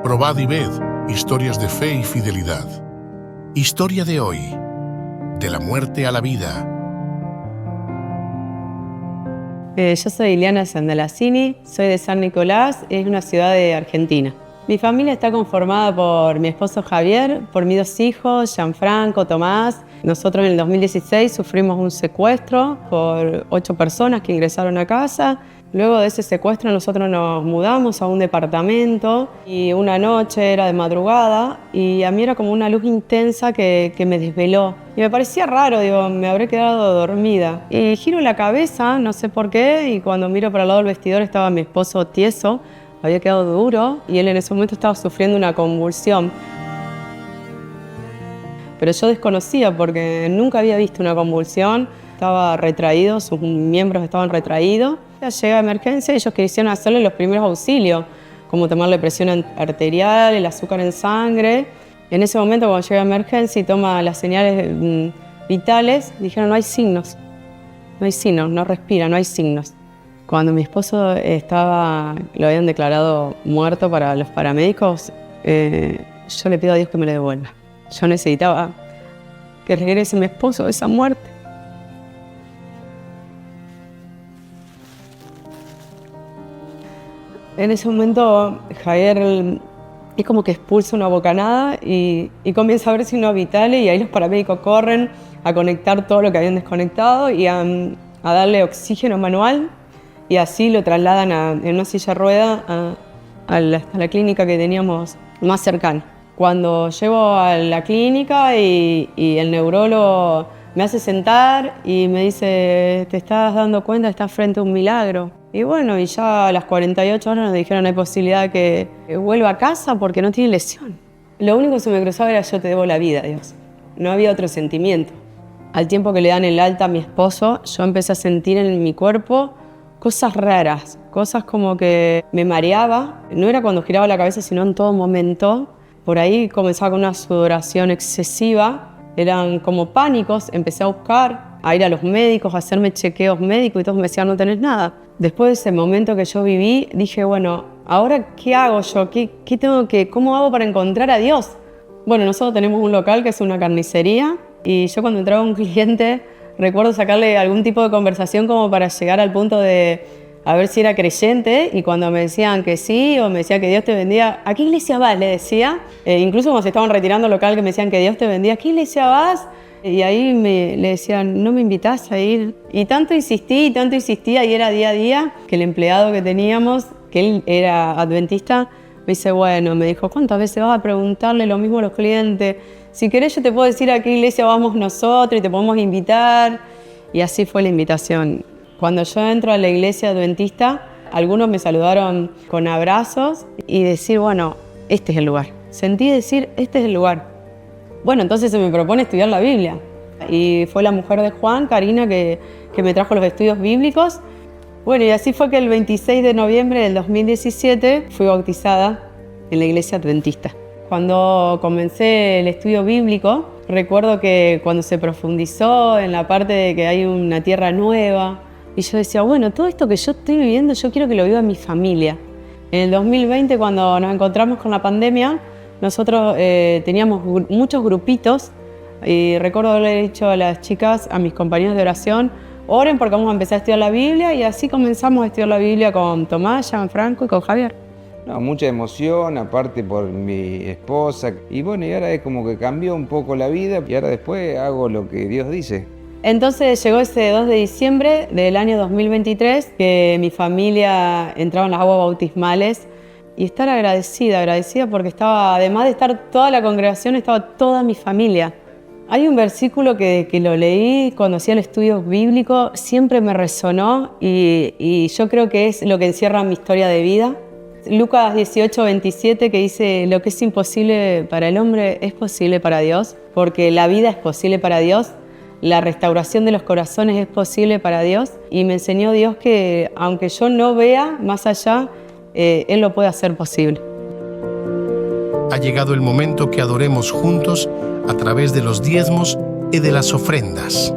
Probad y ved historias de fe y fidelidad. Historia de hoy, de la muerte a la vida. Yo soy Iliana Sandalacini, soy de San Nicolás, es una ciudad de Argentina. Mi familia está conformada por mi esposo Javier, por mis 2 hijos, Gianfranco, Tomás. Nosotros en el 2016 sufrimos un secuestro por 8 personas que ingresaron a casa. Luego de ese secuestro nosotros nos mudamos a un departamento y una noche era de madrugada y a mí era como una luz intensa que me desveló. Y me parecía raro, digo, me habré quedado dormida. Y giro la cabeza, no sé por qué, y cuando miro para el lado del vestidor estaba mi esposo tieso, había quedado duro y él en ese momento estaba sufriendo una convulsión. Pero yo desconocía porque nunca había visto una convulsión, estaba retraído, sus miembros estaban retraídos. Llega a emergencia y ellos quisieron hacerle los primeros auxilios, como tomarle presión arterial, el azúcar en sangre. En ese momento, cuando llega a emergencia y toma las señales vitales, dijeron no hay signos, no respira, no hay signos. Cuando mi esposo lo habían declarado muerto para los paramédicos, yo le pido a Dios que me lo devuelva. Yo necesitaba que regrese mi esposo de esa muerte. En ese momento Javier es como que expulsa una bocanada y comienza a ver signos vitales y ahí los paramédicos corren a conectar todo lo que habían desconectado y a darle oxígeno manual y así lo trasladan en una silla de rueda a la clínica que teníamos más cercana. Cuando llego a la clínica y el neurólogo me hace sentar y me dice, ¿te estás dando cuenta? Estás frente a un milagro. Y bueno, y ya a las 48 horas nos dijeron hay posibilidad que vuelva a casa porque no tiene lesión. Lo único que se me cruzaba era yo te debo la vida, Dios. No había otro sentimiento. Al tiempo que le dan el alta a mi esposo, yo empecé a sentir en mi cuerpo cosas raras, cosas como que me mareaba. No era cuando giraba la cabeza, sino en todo momento. Por ahí comenzaba con una sudoración excesiva. Eran como pánicos, empecé a buscar, a ir a los médicos, a hacerme chequeos médicos y todos me decían no tenés nada. Después de ese momento que yo viví, dije, bueno, ¿ahora qué hago yo? ¿Cómo hago para encontrar a Dios? Bueno, nosotros tenemos un local que es una carnicería y yo cuando entraba un cliente recuerdo sacarle algún tipo de conversación como para llegar al punto de a ver si era creyente y cuando me decían que sí o me decían que Dios te bendiga, ¿a qué iglesia vas? Le decía, incluso cuando se estaban retirando al local que me decían que Dios te bendiga, ¿a qué iglesia vas? Y ahí le decían, ¿no me invitás a ir? Y tanto insistí y era día a día que el empleado que teníamos, que él era adventista, me dice, bueno, me dijo, ¿cuántas veces vas a preguntarle lo mismo a los clientes? Si querés yo te puedo decir a qué iglesia vamos nosotros y te podemos invitar. Y así fue la invitación. Cuando yo entro a la iglesia adventista, algunos me saludaron con abrazos y decir, bueno, este es el lugar. Sentí decir, este es el lugar. Bueno, entonces se me propone estudiar la Biblia. Y fue la mujer de Juan, Karina, que me trajo los estudios bíblicos. Bueno, y así fue que el 26 de noviembre del 2017 fui bautizada en la iglesia adventista. Cuando comencé el estudio bíblico, recuerdo que cuando se profundizó en la parte de que hay una tierra nueva, y yo decía, bueno, todo esto que yo estoy viviendo, yo quiero que lo viva mi familia. En el 2020, cuando nos encontramos con la pandemia, nosotros teníamos muchos grupitos y recuerdo haberle dicho a las chicas, a mis compañeros de oración, oren porque vamos a empezar a estudiar la Biblia y así comenzamos a estudiar la Biblia con Tomás, Gianfranco y con Javier. No, mucha emoción, aparte por mi esposa. Y bueno, y ahora es como que cambió un poco la vida y ahora después hago lo que Dios dice. Entonces llegó ese 2 de diciembre del año 2023 que mi familia entraba en las aguas bautismales y estar agradecida porque estaba, además de estar toda la congregación, estaba toda mi familia. Hay un versículo que lo leí cuando hacía el estudio bíblico, siempre me resonó y yo creo que es lo que encierra mi historia de vida. Lucas 18:27 que dice, lo que es imposible para el hombre es posible para Dios, porque la vida es posible para Dios, la restauración de los corazones es posible para Dios y me enseñó Dios que aunque yo no vea más allá, Él lo puede hacer posible. Ha llegado el momento que adoremos juntos a través de los diezmos y de las ofrendas.